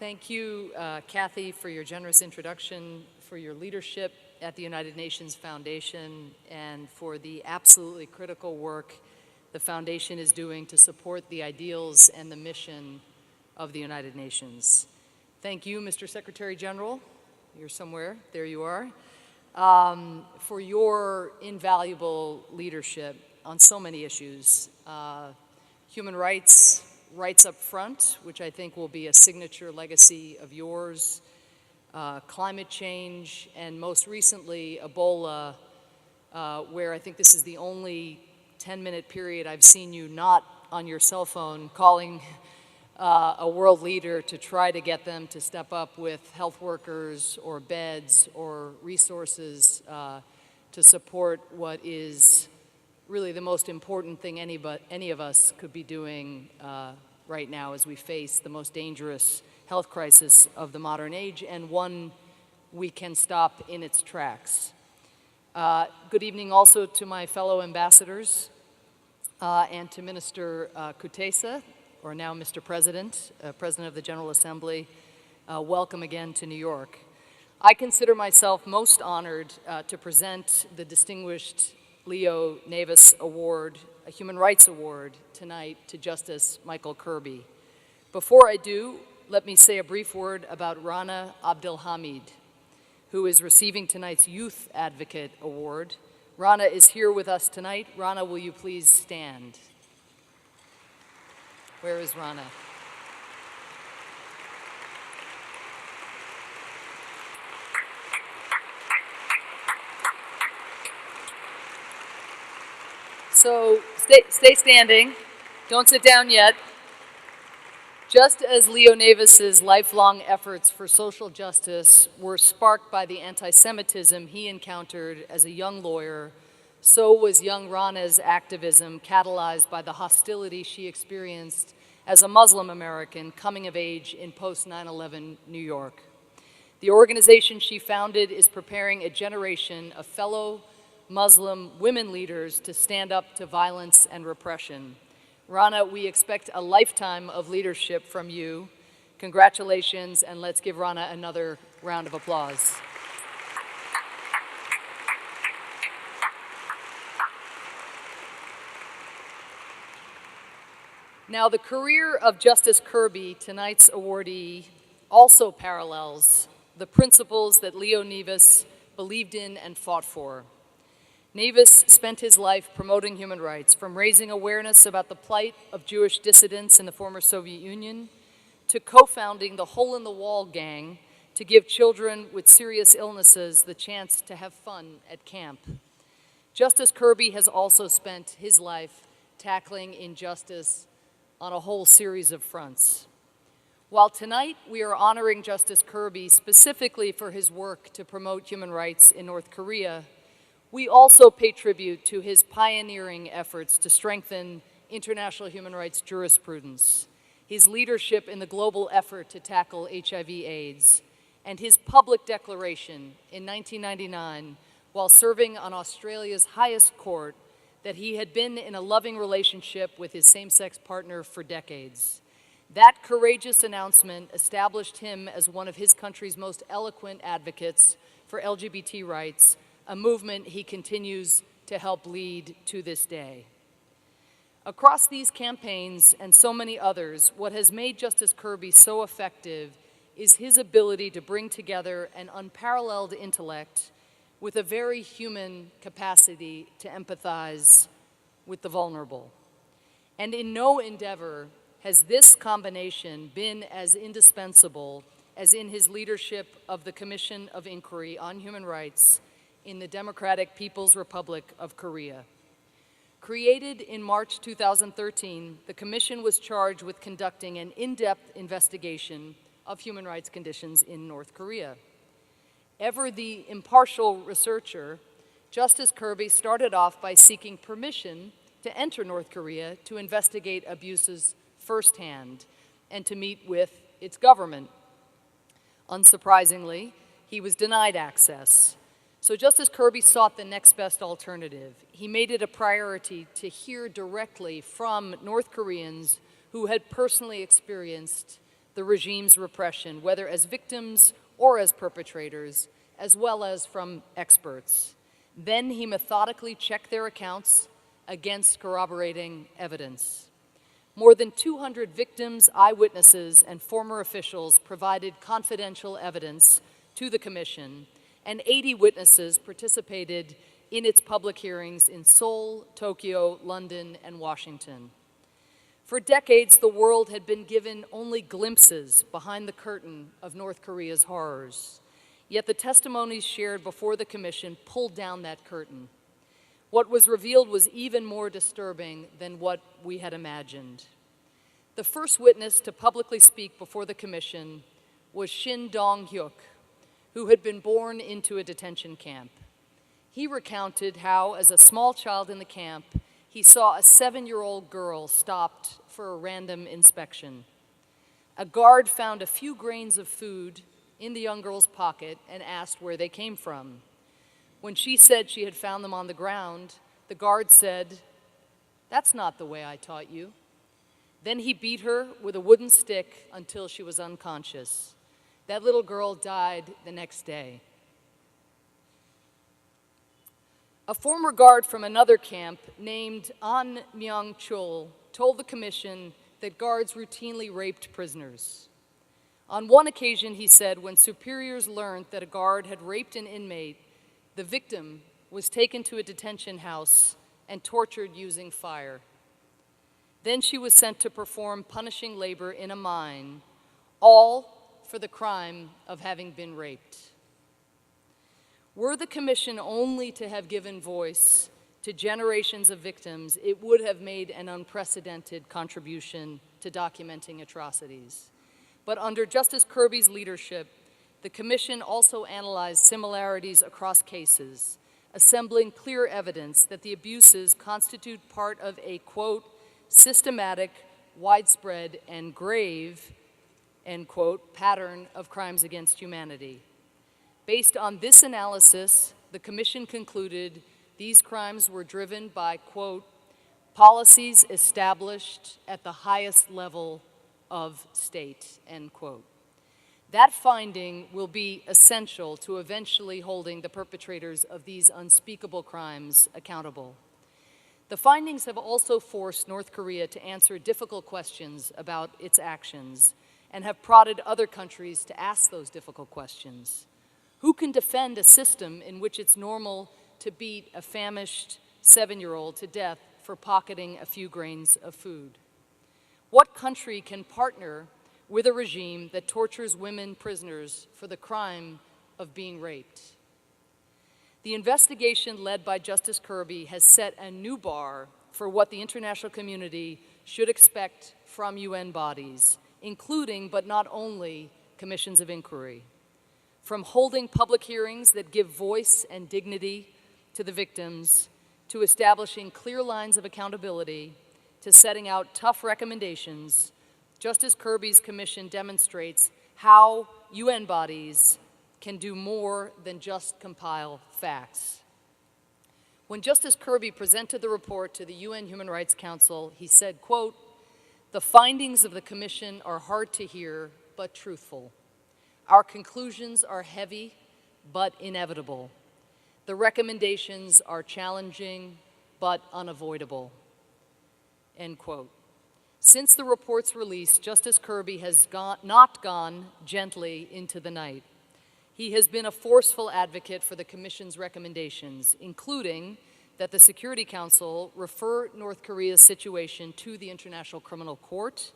Thank you, Kathy, for your generous introduction, for your leadership at the United Nations Foundation, and for the absolutely critical work the Foundation is doing to support the ideals and the mission of the United Nations. Thank you, Mr. Secretary General. You're somewhere. There you are. For your invaluable leadership on so many issues. Human rights, rights up front, which I think will be a signature legacy of yours, climate change, and most recently, Ebola, where I think this is the only 10-minute period I've seen you not on your cell phone calling a world leader to try to get them to step up with health workers or beds or resources to support what is really the most important thing any of us could be doing right now as we face the most dangerous health crisis of the modern age, and one we can stop in its tracks. Good evening also to my fellow ambassadors and to Minister Kutesa, or now Mr. President, President of the General Assembly. Welcome again to New York. I consider myself most honored to present the distinguished Leo Navis Award, a Human Rights Award, tonight to Justice Michael Kirby. Before I do, let me say a brief word about Rana Abdelhamid, who is receiving tonight's Youth Advocate Award. Rana is here with us tonight. Rana, will you please stand? Where is Rana? So stay standing. Don't sit down yet. Just as Leo Navis's lifelong efforts for social justice were sparked by the anti-Semitism he encountered as a young lawyer, so was young Rana's activism catalyzed by the hostility she experienced as a Muslim American coming of age in post-9/11 New York. The organization she founded is preparing a generation of fellow Muslim women leaders to stand up to violence and repression. Rana, we expect a lifetime of leadership from you. Congratulations, and let's give Rana another round of applause. Now, the career of Justice Kirby, tonight's awardee, also parallels the principles that Leo Navis believed in and fought for. Navis spent his life promoting human rights, from raising awareness about the plight of Jewish dissidents in the former Soviet Union to co-founding the Hole in the Wall gang to give children with serious illnesses the chance to have fun at camp. Justice Kirby has also spent his life tackling injustice on a whole series of fronts. While tonight we are honoring Justice Kirby specifically for his work to promote human rights in North Korea, we also pay tribute to his pioneering efforts to strengthen international human rights jurisprudence, his leadership in the global effort to tackle HIV/AIDS, and his public declaration in 1999 while serving on Australia's highest court that he had been in a loving relationship with his same-sex partner for decades. That courageous announcement established him as one of his country's most eloquent advocates for LGBT rights, a movement he continues to help lead to this day. Across these campaigns and so many others, what has made Justice Kirby so effective is his ability to bring together an unparalleled intellect with a very human capacity to empathize with the vulnerable. And in no endeavor has this combination been as indispensable as in his leadership of the Commission of Inquiry on Human Rights in the Democratic People's Republic of Korea. Created in March 2013, the Commission was charged with conducting an in-depth investigation of human rights conditions in North Korea. Ever the impartial researcher, Justice Kirby started off by seeking permission to enter North Korea to investigate abuses firsthand and to meet with its government. Unsurprisingly, he was denied access. So Justice Kirby sought the next best alternative. He made it a priority to hear directly from North Koreans who had personally experienced the regime's repression, whether as victims or as perpetrators, as well as from experts. Then he methodically checked their accounts against corroborating evidence. More than 200 victims, eyewitnesses, and former officials provided confidential evidence to the Commission, and 80 witnesses participated in its public hearings in Seoul, Tokyo, London, and Washington. For decades, the world had been given only glimpses behind the curtain of North Korea's horrors. Yet the testimonies shared before the Commission pulled down that curtain. What was revealed was even more disturbing than what we had imagined. The first witness to publicly speak before the Commission was Shin Dong-hyuk, who had been born into a detention camp. He recounted how, as a small child in the camp, he saw a 7-year-old girl stopped for a random inspection. A guard found a few grains of food in the young girl's pocket and asked where they came from. When she said she had found them on the ground, the guard said, "That's not the way I taught you." Then he beat her with a wooden stick until she was unconscious. That little girl died the next day. A former guard from another camp named An Myung-chul told the Commission that guards routinely raped prisoners. On one occasion, he said, when superiors learned that a guard had raped an inmate, the victim was taken to a detention house and tortured using fire. Then she was sent to perform punishing labor in a mine, all for the crime of having been raped. Were the Commission only to have given voice to generations of victims, it would have made an unprecedented contribution to documenting atrocities. But under Justice Kirby's leadership, the Commission also analyzed similarities across cases, assembling clear evidence that the abuses constitute part of a, quote, systematic, widespread, and grave, end quote, pattern of crimes against humanity. Based on this analysis, the Commission concluded these crimes were driven by, quote, policies established at the highest level of state, end quote. That finding will be essential to eventually holding the perpetrators of these unspeakable crimes accountable. The findings have also forced North Korea to answer difficult questions about its actions and have prodded other countries to ask those difficult questions. Who can defend a system in which it's normal to beat a famished 7-year-old to death for pocketing a few grains of food? What country can partner with a regime that tortures women prisoners for the crime of being raped? The investigation led by Justice Kirby has set a new bar for what the international community should expect from UN bodies, including, but not only, commissions of inquiry. From holding public hearings that give voice and dignity to the victims, to establishing clear lines of accountability, to setting out tough recommendations, Justice Kirby's commission demonstrates how UN bodies can do more than just compile facts. When Justice Kirby presented the report to the UN Human Rights Council, he said, quote, "The findings of the commission are hard to hear, but truthful. Our conclusions are heavy, but inevitable. The recommendations are challenging, but unavoidable." End quote. Since the report's release, Justice Kirby has not gone gently into the night. He has been a forceful advocate for the Commission's recommendations, including that the Security Council refer North Korea's situation to the International Criminal Court,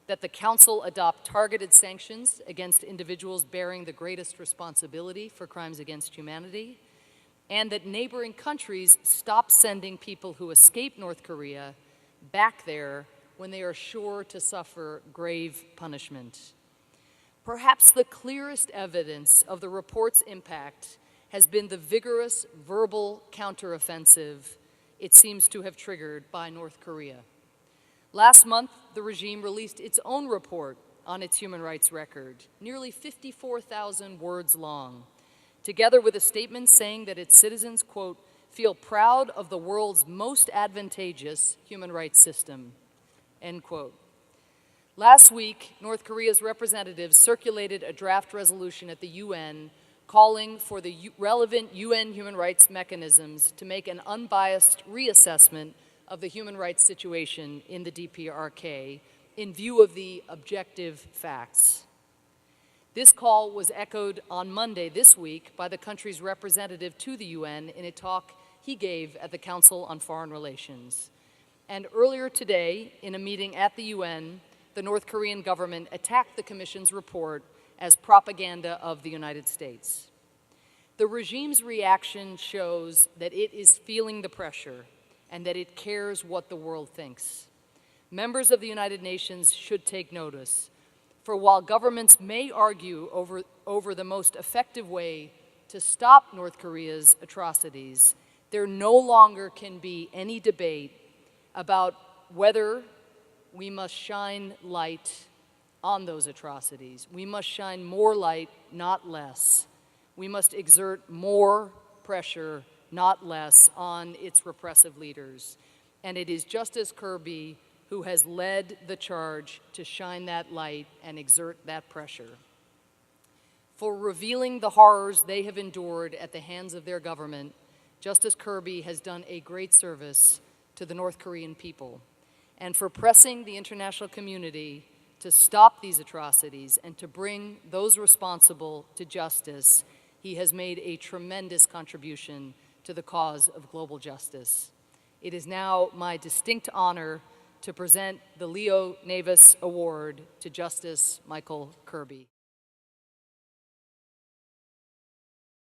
that the Council adopt targeted sanctions against individuals bearing the greatest responsibility for crimes against humanity, and that neighboring countries stop sending people who escape North Korea back there when they are sure to suffer grave punishment. Perhaps the clearest evidence of the report's impact has been the vigorous verbal counteroffensive it seems to have triggered by North Korea. Last month, the regime released its own report on its human rights record, nearly 54,000 words long, together with a statement saying that its citizens, quote, "feel proud of the world's most advantageous human rights system," end quote. Last week, North Korea's representatives circulated a draft resolution at the UN calling for the relevant UN human rights mechanisms to make an unbiased reassessment of the human rights situation in the DPRK in view of the objective facts. This call was echoed on Monday this week by the country's representative to the UN in a talk he gave at the Council on Foreign Relations. And earlier today, in a meeting at the UN, the North Korean government attacked the Commission's report as propaganda of the United States. The regime's reaction shows that it is feeling the pressure and that it cares what the world thinks. Members of the United Nations should take notice, for while governments may argue over the most effective way to stop North Korea's atrocities, there no longer can be any debate about whether we must shine light on those atrocities. We must shine more light, not less. We must exert more pressure, not less, on its repressive leaders. And it is Justice Kirby who has led the charge to shine that light and exert that pressure. For revealing the horrors they have endured at the hands of their government, Justice Kirby has done a great service to the North Korean people. And for pressing the international community to stop these atrocities and to bring those responsible to justice, he has made a tremendous contribution to the cause of global justice. It is now my distinct honor to present the Leo Navis Award to Justice Michael Kirby.